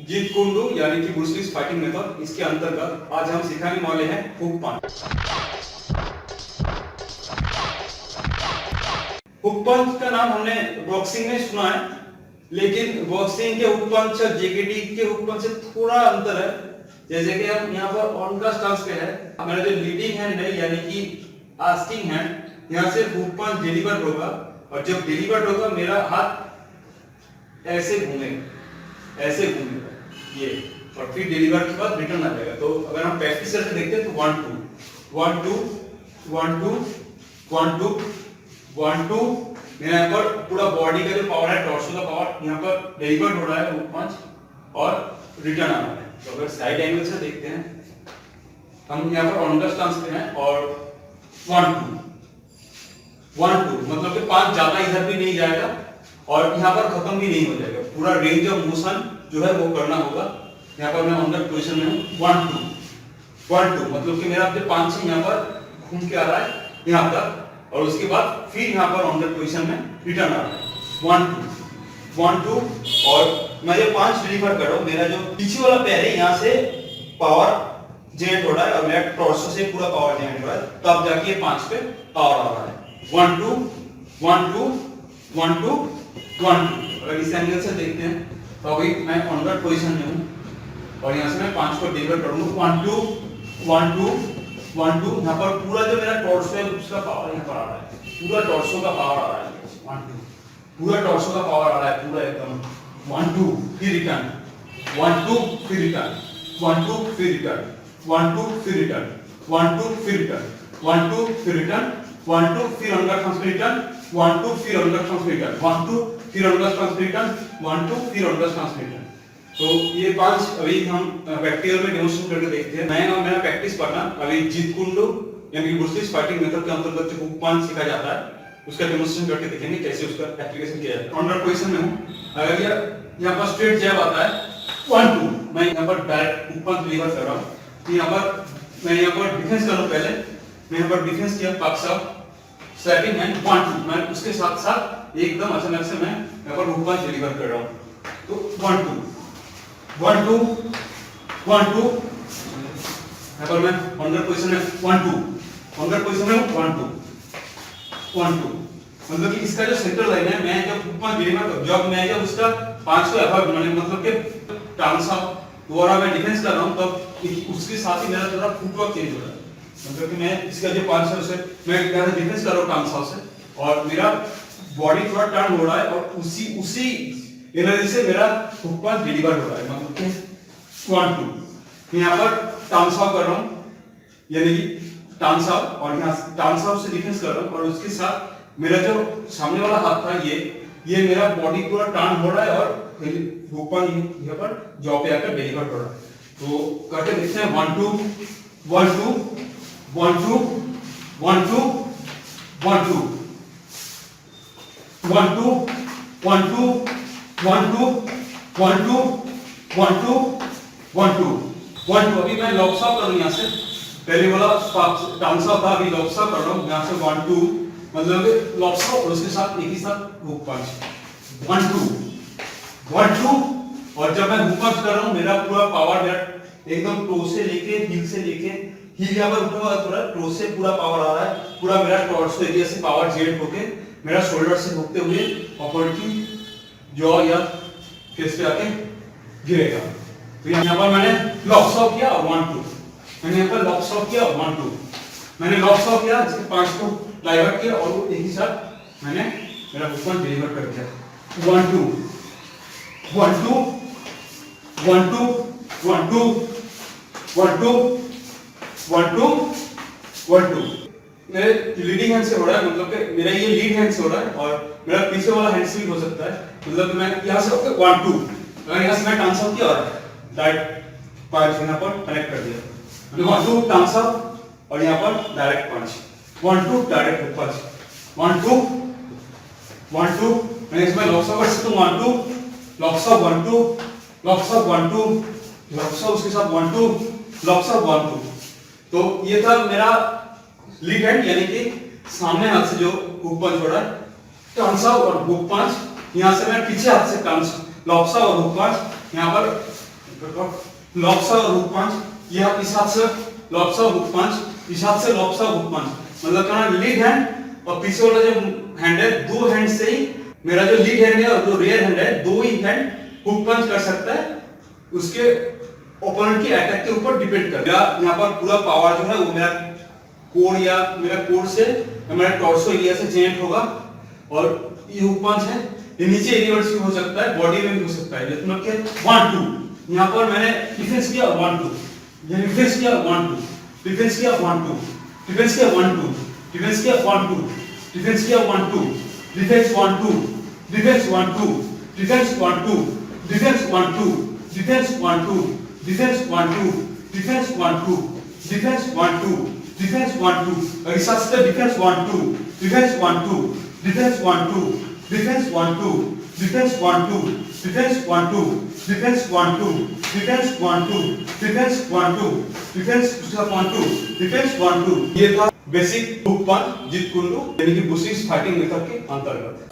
जीत कुन डू यानी कि ब्रूस ली फाइटिंग मेथड, इसके अंतर्गत आज हम सिखाने वाले हैं हुक पंच। हुक पंच का नाम हमने बॉक्सिंग में सुना है, लेकिन बॉक्सिंग के हुक पंच और जेकेटी के हुक पंच से थोड़ा अंतर है। जैसे कि हम यहाँ पर ऑन का स्टांस पे है, हमारा जो लीडिंग हैंड है यानी कि आस्किंग हैंड, यहाँ से हुक पंच डिलीवर होगा और जब डिलीवर होगा मेरा हाथ ऐसे घूमेगा, ऐसे घूमेगा ये, और फिर डिलीवर के बाद रिटर्न आ जाएगा। तो अगर हम प्रैक्टिस करके देखते हैं तो 1 2 1 2 1 2 1 2 1 2, मेरा यहाँ पर पूरा बॉडी का जो पावर है, टॉर्सो का पावर यहाँ पर डिलीवर हो रहा है हुक पंच और रिटर्न आ रहा है। तो अगर साइड एंगल से देखते हैं, हम यहाँ पर ऑन द स्टांस पे हैं और 1 2 1 2 मतलब कि पांच ज्यादा इधर भी नहीं जाएगा और यहाँ पर खत्म भी नहीं हो जाएगा। पूरा रेंज ऑफ मोशन जो है वो करना होगा। यहाँ पर मैं अंडर पोजीशन में हूँ 1 2 1 2 मतलब कि मेरा जो पांच है यहाँ पर घूम के आ रहा है यहाँ तक और उसके बाद फिर यहाँ पर अंडर पोजीशन में रिटर्न आ रहा है 1 2 और मैं ये पांच डिलीवर कर रहा हूँ। मेरा जो पीछे वाला पैर है यहाँ से पावर जनरेट हो रहा है और मेरा टॉर्सो से पूरा पावर जनरेट हो रहा है, तब जाके ये पांच पे पावर आ रहा है 1 2 1 2 1 2 1 2। अगर इस एंगल से देखते हैं तो अभी मैं अंडर पोजीशन में हूँ और यहाँ से मैं पांच को डिलीवर करूंगा 1 2 1 2 1 2। यहाँ पर पूरा जो मेरा टॉर्सो है उसका पावर यहाँ पर आ रहा है, पूरा टॉर्सो का पावर आ रहा है 1 2, पूरा टॉर्सो का पावर आ रहा है पूरा एकदम 1 2 फिर रिटर्न 1 2 फिर रिटर्न 1 2 फिर रिटर्न 1 2 फिर रिटर्न 1 2 फिर रिटर्न 1 2 फिर रिटर्न 1 2 फिर अंडर ट्रांसमिटन 1 2 फिर अंडर ट्रांसमिटन 1 2 फिर अंडर ट्रांसमिटन 1 2 फिर अंडर ट्रांसमिटन। तो ये पांच अभी हम प्रैक्टिकल में डेमोंस्ट्रेट करके देखते हैं। मैं और मेरा प्रैक्टिस पार्टनर अभी जीत कुन डू यानी कि ब्रूस ली फाइटिंग मेथड के अंतर्गत जो हुक पंच सिखाया जाता है उसका डेमोंस्ट्रेशन करके देखेंगे कैसे उसका एप्लीकेशन किया जाता है। अंडर पोजीशन में हूं, अगर ये यहां पर स्ट्रेट जैब आता है 1 2, मैं यहां पर डायरेक्ट हुक पंच डिलीवर कर रहा हूं। तो यहां पर मैं यहां पर डिफेंस कर रहा हूं, पहले मैं यहां पर डिफेंस किया पक्ष स्लैपिंग हैंड 1 2, मैं उसके साथ साथ एकदम अचानक से मैं यहां पर हुक पंच डिलीवर कर रहा हूं। तो 1 2 1 2 1 2, यहां पर मैं अंडर पोजीशन में 1 2 अंडर पोजीशन में 1 2 1 2 मतलब कि इसका जो सेंटर लाइन है, मैं जब हुक पंच डिलीवर कर जब मैं जब उसका पांच को अवॉइड बनाने मतलब कि ट्रांस द्वारा मैं डिफेंस कर रहा हूं तब उसके साथ ही मेरा थोड़ा फुटवर्क चेंज हो रहा है। मतलब कि मैं इसका जो पांच है उसे मैं यहां से डिफेंस कर रहा हूं ट्रांस से और मेरा बॉडी थोड़ा टर्न हो रहा है और उसी एनर्जी से मेरा हुक पंच डिलीवर हो रहा है। मतलब कि 1 2 मैं यहां पर ट्रांस कर रहा हूं यानी कि ट्रांस और यहां ट्रांस से डिफेंस कर रहा हूं और उसके साथ मेरा जो सामने वाला हाथ था ये मेरा बॉडी पूरा टर्न हो रहा है और हुक पंच यहां पर जॉ पे आकर डिलीवर हो रहा है। तो करके देखते हैं 1 2 1 2 1 2 1 2 1 2 1 2 1 2 1 2 1 2 1 2 1 2 1 2। अभी मैं लॉक्स ऑफ करूं यहां से, पहले वाला डाउन ऑफ था, अभी लॉक्स ऑफ कर रहा हूं यहां से 1 2 मतलब लॉक्स ऑफ और उसके साथ एक ही साथ हुक पंच 1 2 1 2। और जब मैं हुक पंच कर रहा हूं मेरा पूरा पावर मेरा एकदम टो से लेके हील यहां पर उठा हुआ थोड़ा टो से पूरा पावर आ रहा है, पूरा मेरा टॉर्सो एरिया से पावर जेट होके मेरा शोल्डर से होते हुए अपर की जॉ या फेस पे आके गिरेगा। तो यहां पर मैंने लॉक्स ऑफ किया और 1 2, मैंने यहां पर लॉक्स ऑफ किया और 1 2, मैंने लॉक्स ऑफ किया इसके पांच को डाइवर्ट किया और वो एक ही साथ मैंने मेरा हुक पंच डिलीवर कर दिया 1 2 1 2 1 2 1 2 1 2 1 2 1 2। मेरे लीडिंग हैंड से हो रहा है, मतलब कि मेरा ये लीड हैंड से हो रहा है और मेरा पीछे वाला हैंड से भी हो सकता है। मतलब मैं यहां से 1 2 अगर यहां से मैं ट्रांसफर किया और डायरेक्ट पंच यहां पर कनेक्ट कर दिया 1 2 ट्रांसफर और यहां पर डायरेक्ट पंच 1 2 डायरेक्ट हुक पंच 1 2 1 2। मैं इसमें लॉक्स ऑफ कर सकता हूं 1 2 locks of 1 2 locks of 1 2 locks of उसके साथ 1 2 लॉक्स ऑफ 1 2। तो ये था मेरा लीड हैंड यानी कि सामने हाथ से जो हुक पंच हो रहा है ट्रांसफर और हुक पंच, यहां से मैं पीछे हाथ से ट्रांस लॉक्स और हुक पंच यहां पर लॉप्सा और हुक पंच, यह इस हाथ से लॉप्सा हुक पंच, इस हाथ से लॉप्सा हुक पंच। मतलब क्या लीड हैंड और पीछे वाला जो हैंड है, दो हैंड से ही मेरा जो लीड हैंड है और जो रियर हैंड है, दो ही हैंड हुक पंच कर सकता है, उसके ओपोनेंट की अटैक के ऊपर डिपेंड कर। मेरा यहाँ पर पूरा पावर जो है वो मेरा कोर या मेरा कोर से मेरा टॉर्सो एरिया से जनरेट होगा। और ये हुक पंच है, ये नीचे रिवर्स भी हो सकता है, बॉडी में भी हो सकता है। मतलब कि 1 2 यहाँ पर मैंने डिफेंस किया 1 2, ये डिफेंस किया 1 2, डिफेंस किया 1 2, डिफेंस किया 1 2, डिफेंस किया 1 2, डिफेंस किया 1 2, defence 1 2, defence 1 2, defence 1 2, defence 1 2, defence 1 2, defence 1 2, defence 1 2, defence 1 2, defence 1 2, और इस साथ से defence 1 2, defence 1 2, defence 1 2, defence 1 2, defence 1 2, defence 1 2, defence 1 2, defence 1 2, defence 1 2, defence 1 2, defence 1 2। ये था बेसिक हुक पंच जीत कुंडू यानी कि बुशिंग फाइटिंग मेथड के अंतर्गत।